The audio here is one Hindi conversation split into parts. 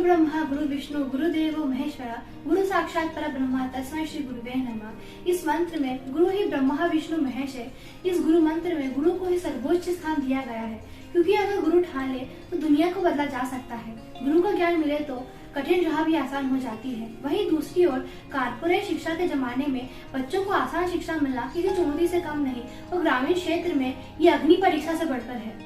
ब्रह्मा गुरु विष्णु गुरुदेवो महेश्वरा गुरु साक्षात परब्रह्म तस्मै श्री गुरुवे नमः। इस मंत्र में गुरु ही ब्रह्मा विष्णु महेश है। इस गुरु मंत्र में गुरु को ही सर्वोच्च स्थान दिया गया है, क्योंकि अगर गुरु ठान ले तो दुनिया को बदला जा सकता है। गुरु का ज्ञान मिले तो कठिन राह भी आसान हो जाती है। वहीं दूसरी ओर कारपोरेट शिक्षा के जमाने में बच्चों को आसान शिक्षा मिलना किसी चुनौती से कम नहीं और ग्रामीण क्षेत्र में ये अग्नि परीक्षा से बढ़कर है।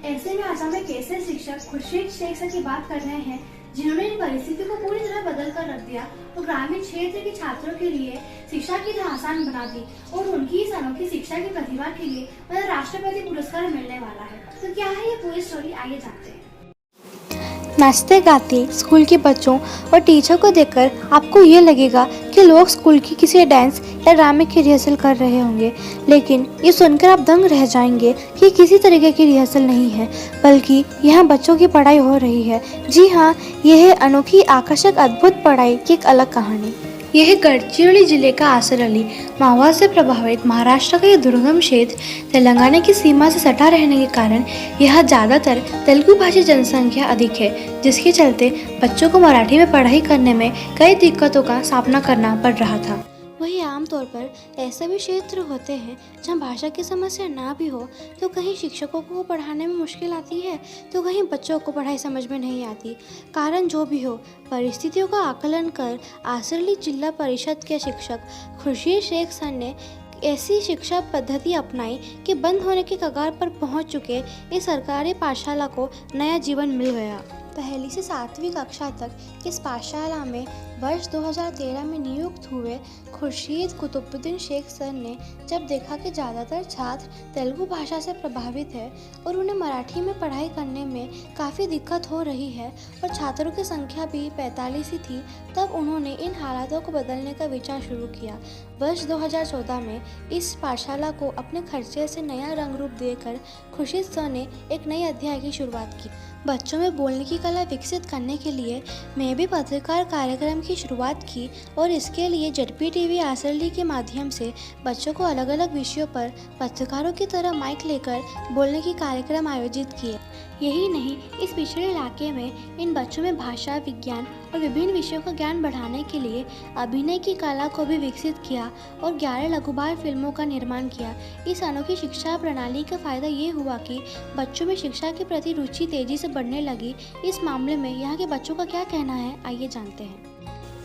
ऐसे में आसाम में कैसे शिक्षक खुर्शीद शेख सर की बात कर रहे हैं, जिन्होंने इन परिस्थिति को पूरी तरह बदल कर रख दिया और ग्रामीण क्षेत्र के छात्रों के लिए शिक्षा की राह आसान बना दी और उनकी इस अनोखी शिक्षा की प्रतिभा के लिए उन्हें राष्ट्रपति पुरस्कार मिलने वाला है। तो क्या है ये पूरी स्टोरी, आइए जानते हैं। नाचते गाते स्कूल के बच्चों और टीचर को देखकर आपको ये लगेगा कि लोग स्कूल की किसी डांस या ड्रामे की रिहर्सल कर रहे होंगे, लेकिन ये सुनकर आप दंग रह जाएंगे कि किसी तरीके की रिहर्सल नहीं है, बल्कि यहाँ बच्चों की पढ़ाई हो रही है। जी हाँ, यह है अनोखी आकर्षक अद्भुत पढ़ाई की एक अलग कहानी। यह गढ़चिरोली जिले का आसर अली माओवाद से प्रभावित महाराष्ट्र का यह दुर्गम क्षेत्र तेलंगाना की सीमा से सटा रहने के कारण यहाँ ज़्यादातर तेलुगु भाषी जनसंख्या अधिक है, जिसके चलते बच्चों को मराठी में पढ़ाई करने में कई दिक्कतों का सामना करना पड़ रहा था। वहीं आमतौर पर ऐसे भी क्षेत्र होते हैं जहां भाषा की समस्या ना भी हो तो कहीं शिक्षकों को पढ़ाने में मुश्किल आती है तो कहीं बच्चों को पढ़ाई समझ में नहीं आती। कारण जो भी हो, परिस्थितियों का आकलन कर आसरली जिला परिषद के शिक्षक खुर्शीद शेख सर ने ऐसी शिक्षा पद्धति अपनाई कि बंद होने के कगार पर पहुंच चुके इस सरकारी पाठशाला को नया जीवन मिल गया। पहली से 7वीं कक्षा तक इस पाठशाला में वर्ष 2013 में नियुक्त हुए खुर्शीद कुतुबुद्दीन शेख सर ने जब देखा कि ज़्यादातर छात्र तेलुगु भाषा से प्रभावित है और उन्हें मराठी में पढ़ाई करने में काफ़ी दिक्कत हो रही है और छात्रों की संख्या भी 45 ही थी, तब उन्होंने इन हालातों को बदलने का विचार शुरू किया। वर्ष 2014 में इस पाठशाला को अपने खर्चे से नया रंग रूप देकर खुर्शीद सर ने एक नए अध्याय की शुरुआत की। बच्चों में बोलने की कला विकसित करने के लिए मैं भी पत्रकार कार्यक्रम की शुरुआत की और इसके लिए जेडपी टीवी आसरली के माध्यम से बच्चों को अलग अलग विषयों पर पत्रकारों की तरह माइक लेकर बोलने की कार्यक्रम आयोजित किए। यही नहीं, इस पिछड़े इलाके में इन बच्चों में भाषा, विज्ञान और विभिन्न विषयों का ज्ञान बढ़ाने के लिए अभिनय की कला को भी विकसित किया और 11 लघुबाल फिल्मों का निर्माण किया। इस अनोखी शिक्षा प्रणाली का फायदा ये हुआ कि बच्चों में शिक्षा के प्रति रुचि तेजी से बढ़ने लगी। इस मामले में यहाँ के बच्चों का क्या कहना है, आइए जानते हैं।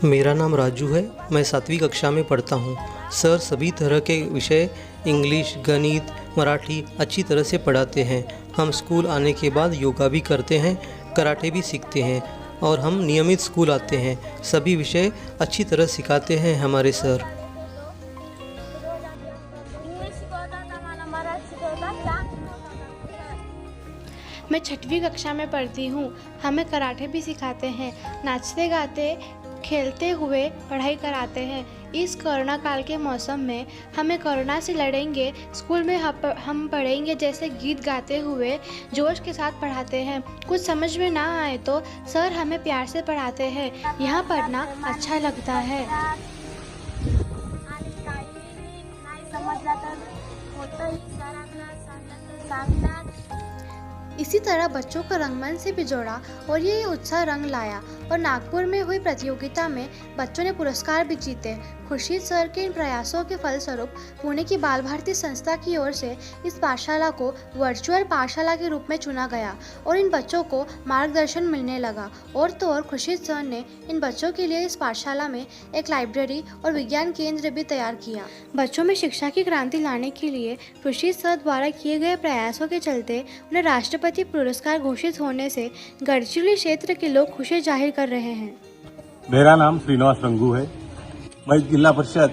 मेरा नाम राजू है, मैं 7वीं कक्षा में पढ़ता हूँ। सर सभी तरह के विषय इंग्लिश, गणित, मराठी अच्छी तरह से पढ़ाते हैं। हम स्कूल आने के बाद योगा भी करते हैं, कराटे भी सीखते हैं और हम नियमित स्कूल आते हैं। सभी विषय अच्छी तरह सिखाते हैं हमारे सर। मैं 6वीं कक्षा में पढ़ती हूँ। हमें कराटे भी सिखाते हैं, नाचते गाते खेलते हुए पढ़ाई कराते हैं। इस कोरोना काल के मौसम में हमें कोरोना से लड़ेंगे स्कूल में हम पढ़ेंगे जैसे गीत गाते हुए जोश के साथ पढ़ाते हैं। कुछ समझ में ना आए तो सर हमें प्यार से पढ़ाते हैं। यहाँ पढ़ना अच्छा लगता है। इसी तरह बच्चों को रंगमंच से भी जोड़ा और ये उत्साह रंग लाया और नागपुर में हुई प्रतियोगिता में बच्चों ने पुरस्कार भी जीते। खुर्शीद सर के इन प्रयासों के फलस्वरूप पुणे की बाल भारती संस्था की ओर से इस पाठशाला को वर्चुअल पाठशाला के रूप में चुना गया और इन बच्चों को मार्गदर्शन मिलने लगा। और तो और खुर्शीद सर ने इन बच्चों के लिए इस पाठशाला में एक लाइब्रेरी और विज्ञान केंद्र भी तैयार किया। बच्चों में शिक्षा की क्रांति लाने के लिए खुर्शीद सर द्वारा किए गए प्रयासों के चलते उन्हें राष्ट्रपति पुरस्कार घोषित होने से गढ़चिरोली क्षेत्र के लोग खुशी जाहिर कर रहे हैं। मेरा नाम श्रीनिवास रंगू है। मैं जिला परिषद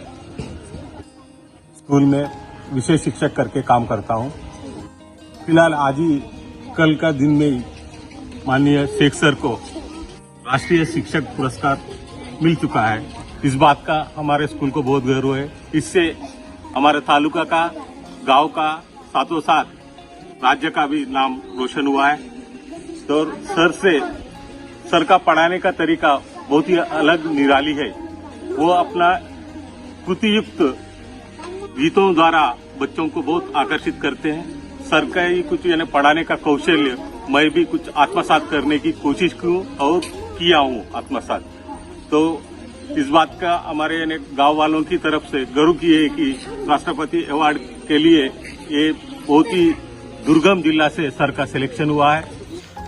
स्कूल में विषय शिक्षक करके काम करता हूं। फिलहाल आज ही कल का दिन में ही माननीय शेख सर को राष्ट्रीय शिक्षक पुरस्कार मिल चुका है। इस बात का हमारे स्कूल को बहुत गर्व है। इससे हमारे तालुका का, गांव का, साथों साथ राज्य का भी नाम रोशन हुआ है। तो सर का पढ़ाने का तरीका बहुत ही अलग निराली है। वो अपना कृतियुक्त गीतों द्वारा बच्चों को बहुत आकर्षित करते हैं। सर का ही कुछ यानी पढ़ाने का कौशल्य मैं भी कुछ आत्मसात करने की कोशिश की और किया हूँ आत्मसात। तो इस बात का हमारे यानी गांव वालों की तरफ से गर्व की है कि राष्ट्रपति अवार्ड के लिए ये बहुत ही दुर्गम जिला से सर का सिलेक्शन हुआ है।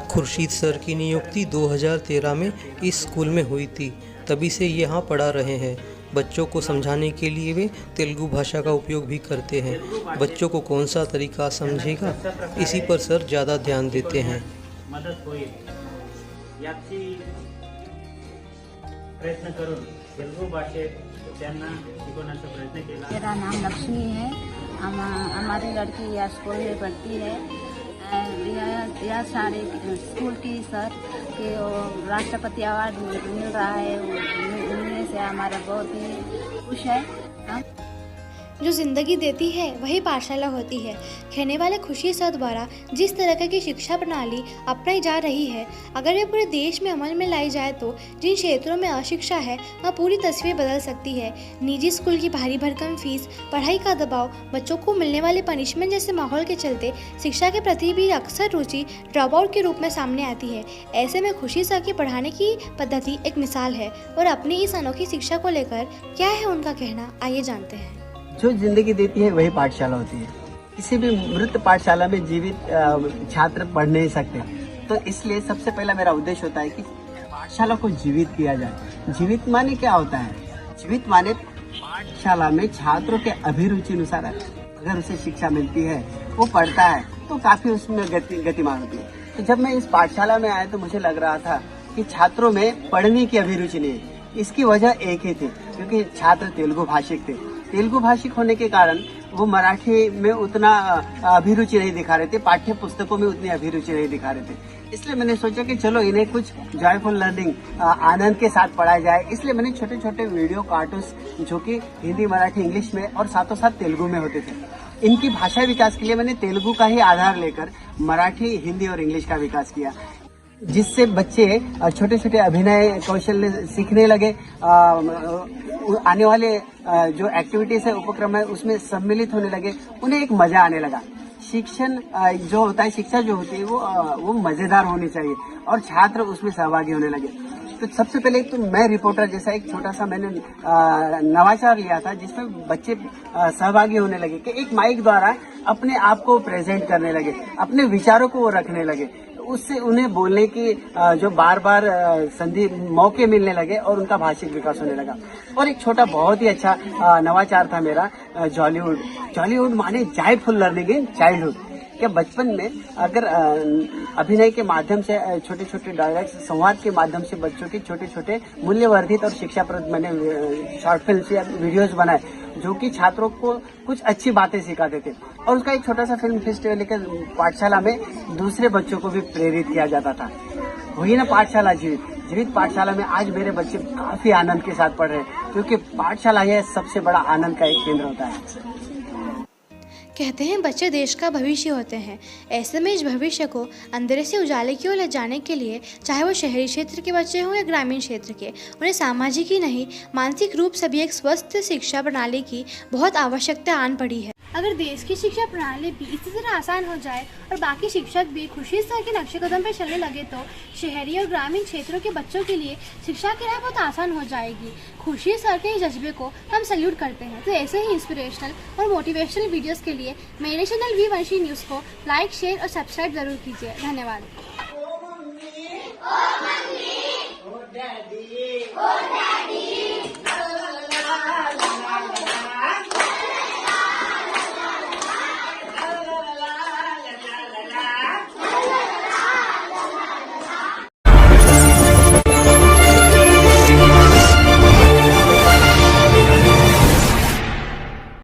खुर्शीद सर की नियुक्ति 2013 में इस स्कूल में हुई थी, तभी से यहाँ पढ़ा रहे हैं। बच्चों को समझाने के लिए वे तेलुगु भाषा का उपयोग भी करते हैं। बच्चों को कौन सा तरीका समझेगा, इसी पर सर ज़्यादा ध्यान देते हैं। मदत होईल याची प्रयत्न करून तेलुगु भाषेत त्यांना शिकवण्याचा प्रयत्न केला। मेरा नाम लक्ष्मी है। हमारी लड़की यह स्कूल में पढ़ती है। यह सारे स्कूल की सर के राष्ट्रपति अवार्ड मिल रहा है, मिलने से हमारा बहुत ही खुश है। जो जिंदगी देती है वही पाठशाला होती है। कहने वाले खुशी सर द्वारा जिस तरह की शिक्षा प्रणाली अपनाई जा रही है, अगर ये पूरे देश में अमल में लाई जाए तो जिन क्षेत्रों में अशिक्षा है वह पूरी तस्वीर बदल सकती है। निजी स्कूल की भारी भरकम फीस, पढ़ाई का दबाव, बच्चों को मिलने वाले पनिशमेंट जैसे माहौल के चलते शिक्षा के प्रति भी अक्सर रुचि ड्रॉप आउट के रूप में सामने आती है। ऐसे में खुशी सर की पढ़ाने की पद्धति एक मिसाल है और अपनी इस अनोखी शिक्षा को लेकर क्या है उनका कहना, आइए जानते हैं। जो जिंदगी देती है वही पाठशाला होती है। किसी भी मृत पाठशाला में जीवित छात्र पढ़ नहीं सकते, तो इसलिए सबसे पहला मेरा उद्देश्य होता है कि पाठशाला को जीवित किया जाए। जीवित माने क्या होता है? जीवित माने पाठशाला में छात्रों के अभिरुचि अनुसार अगर उसे शिक्षा मिलती है, वो पढ़ता है, तो काफी उसमें गतिमान होती है। तो जब मैं इस पाठशाला में आया तो मुझे लग रहा था कि छात्रों में पढ़ने की अभिरुचि नहीं है। इसकी वजह एक ही थी, क्योंकि छात्र तेलुगु भाषिक थे। तेलुगु भाषिक होने के कारण वो मराठी में उतना अभिरुचि नहीं दिखा रहे थे, पाठ्य पुस्तकों में उतनी अभिरुचि नहीं दिखा रहे थे। इसलिए मैंने सोचा कि चलो इन्हें कुछ जॉयफुल लर्निंग आनंद के साथ पढ़ाया जाए। इसलिए मैंने छोटे छोटे वीडियो कार्टून्स जो कि हिंदी, मराठी, इंग्लिश में और साथों साथ तेलुगु में होते थे, इनकी भाषा विकास के लिए मैंने तेलुगु का ही आधार लेकर मराठी, हिंदी और इंग्लिश का विकास किया, जिससे बच्चे छोटे छोटे अभिनय कौशल सीखने लगे। आने वाले जो एक्टिविटीज है, उपक्रम है, उसमें सम्मिलित होने लगे, उन्हें एक मजा आने लगा। शिक्षण जो होता है, शिक्षा जो होती है वो मजेदार होनी चाहिए और छात्र उसमें सहभागी होने लगे। तो सबसे पहले तो मैं रिपोर्टर जैसा एक छोटा सा मैंने नवाचार लिया था, जिसमें बच्चे सहभागी होने लगे कि एक माइक द्वारा अपने आप को प्रेजेंट करने लगे, अपने विचारों को वो रखने लगे। उससे उन्हें बोलने की जो बार बार मौके मिलने लगे और उनका भाषिक विकास होने लगा। और एक छोटा बहुत ही अच्छा नवाचार था मेरा, जॉलीवुड माने जॉयफुल लर्निंग इन चाइल्डहुड। क्या बचपन में अगर अभिनय के माध्यम से, छोटे छोटे डायलॉग्स, संवाद के माध्यम से बच्चों के छोटे छोटे मूल्यवर्धित और शिक्षाप्रद मैंने शॉर्ट फिल्म या वीडियोस बनाए जो कि छात्रों को कुछ अच्छी बातें सिखाते थे, और उसका एक छोटा सा फिल्म फेस्टिवल लेकर पाठशाला में दूसरे बच्चों को भी प्रेरित किया जाता था। वही ना पाठशाला जीवित पाठशाला में आज मेरे बच्चे काफी आनंद के साथ पढ़ रहे हैं, क्योंकि पाठशाला यह सबसे बड़ा आनंद का एक केंद्र होता है। कहते हैं बच्चे देश का भविष्य होते हैं। ऐसे में इस भविष्य को अंधेरे से उजाले की ओर ले जाने के लिए, चाहे वो शहरी क्षेत्र के बच्चे हों या ग्रामीण क्षेत्र के, उन्हें सामाजिक ही नहीं मानसिक रूप से भी एक स्वस्थ शिक्षा प्रणाली की बहुत आवश्यकता आन पड़ी है। अगर देश की शिक्षा प्रणाली भी इसी तरह आसान हो जाए और बाकी शिक्षक भी खुशी सर के नक्शे कदम पर चलने लगे तो शहरी और ग्रामीण क्षेत्रों के बच्चों के लिए शिक्षा की राह बहुत आसान हो जाएगी। खुशी सर के इस जज्बे को हम सैल्यूट करते हैं। तो ऐसे ही इंस्पिरेशनल और मोटिवेशनल वीडियोस के लिए मेरे चैनल वी न्यूज़ को लाइक, शेयर और सब्सक्राइब जरूर कीजिए। धन्यवाद।